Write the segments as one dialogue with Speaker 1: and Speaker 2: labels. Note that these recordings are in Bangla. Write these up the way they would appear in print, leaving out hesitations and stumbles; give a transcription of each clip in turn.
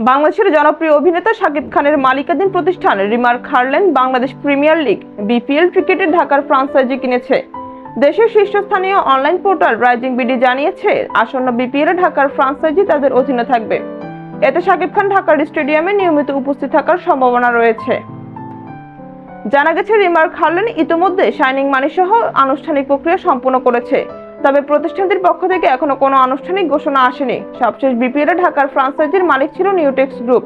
Speaker 1: বাংলাদেশের জনপ্রিয় অভিনেতা শাকিব খানের মালিকানাধীন প্রতিষ্ঠান remark Harland Bangladesh premier league BPL ক্রিকেটের ঢাকার ফ্র্যাঞ্চাইজি কিনেছে। দেশের শীর্ষস্থানীয় অনলাইন পোর্টাল রাইজিং বিডি জানিয়েছে, আসন্ন বিপিএল ঢাকার ফ্র্যাঞ্চাইজি তাদের অধীনে থাকবে। এতে শাকিব খান ঢাকার স্টেডিয়ামে নিয়মিত উপস্থিত থাকার সম্ভাবনা রয়েছে। জানা গেছে, রিমার্ক হারল্যান্ড ইতিমধ্যে শাইনিং মানি সহ আনুষ্ঠানিক প্রক্রিয়া সম্পন্ন করেছে। তবে প্রতিষ্ঠানটির পক্ষ থেকে এখনো কোনো আনুষ্ঠানিক ঘোষণা আসেনি। সবশেষ বিপিএল ঢাকার ফ্র্যাঞ্চাইজির মালিক ছিল নিউটেক্স গ্রুপ,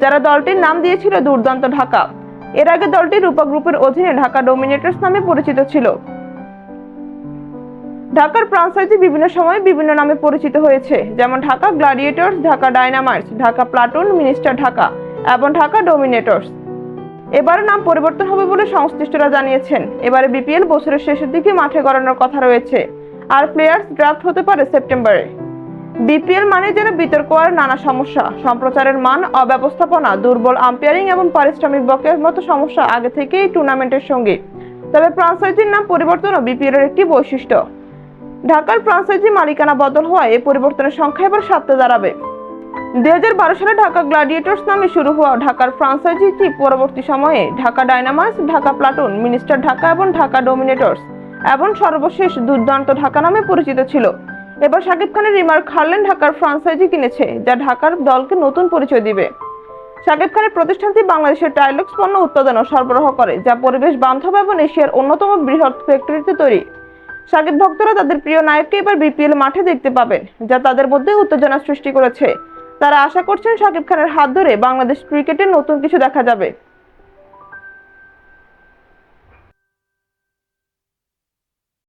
Speaker 1: যারা দলটির নাম দিয়েছিল দুর্দান্ত ঢাকা। এর আগে দলটি রূপা গ্রুপের অধীনে ঢাকা ডোমিনেটর্স নামে পরিচিত ছিল। ঢাকার ফ্র্যাঞ্চাইজি বিভিন্ন সময়ে বিভিন্ন নামে পরিচিত হয়েছে, যেমন Dhaka Gladiators, Dhaka Dynamites, Dhaka platoon, minister Dhaka এবং ঢাকা ডোমিনেটর্স। এবারে নাম পরিবর্তন হবে বলে সংশ্লিষ্টরা জানিয়েছেন। এবারে বিপিএল বছরের শেষের দিকে মাঠে গড়ানোর কথা রয়েছে, আর প্লেয়ার্স ড্রাফট হতে পারে সেপ্টেম্বরে। বিপিএল মানে যেন বিতর্ক আর নানা সমস্যা, সম্প্রচারের মান, অব্যবস্থাপনা, দুর্বল আম্পায়ারিং এবং পারিশ্রমিক বকেয়ার মতো সমস্যা আগে থেকেই টুর্নামেন্টের সঙ্গে। তবে ফ্র্যাঞ্চাইজির নাম পরিবর্তনও বিপিএল এর একটি বৈশিষ্ট্য। ঢাকার ফ্র্যাঞ্চাইজি মালিকানা বদল হওয়ায় এই পরিবর্তনের সংখ্যা এবার 7তে দাঁড়াবে। 2012 সালে ঢাকা গ্ল্যাডিয়েটর্স নামে শুরু হওয়া ঢাকার ফ্র্যাঞ্চাইজিটি পরবর্তী সময়ে Dhaka Dynamites, Dhaka platoon, minister Dhaka এবং ঢাকা ডোমিনেটর্স এবং সর্বশেষ দুর্দান্ত ঢাকা নামে পরিচিত ছিল। এবার শাকিব খানের রিমার্ক হারল্যান্ড ঢাকার ফ্র্যাঞ্চাইজি কিনেছে, যা ঢাকার দলকে নতুন পরিচয় দিবে। শাকিব খানের প্রতিষ্ঠানটি বাংলাদেশের টাইলক্স পণ্য উৎপাদন ও সরবরাহ করে, যা পরিবেশ বান্ধব এবং এশিয়ার অন্যতম বৃহৎ ফ্যাক্টরিতে তৈরি। শাকিব ভক্তরা তাদের প্রিয় নায়ককে এবার বিপিএল মাঠে দেখতে পাবেন, যা তাদের মধ্যে উত্তেজনা সৃষ্টি করেছে। তারা আশা করছেন শাকিব খানের হাত ধরে বাংলাদেশ ক্রিকেটে নতুন কিছু দেখা যাবে।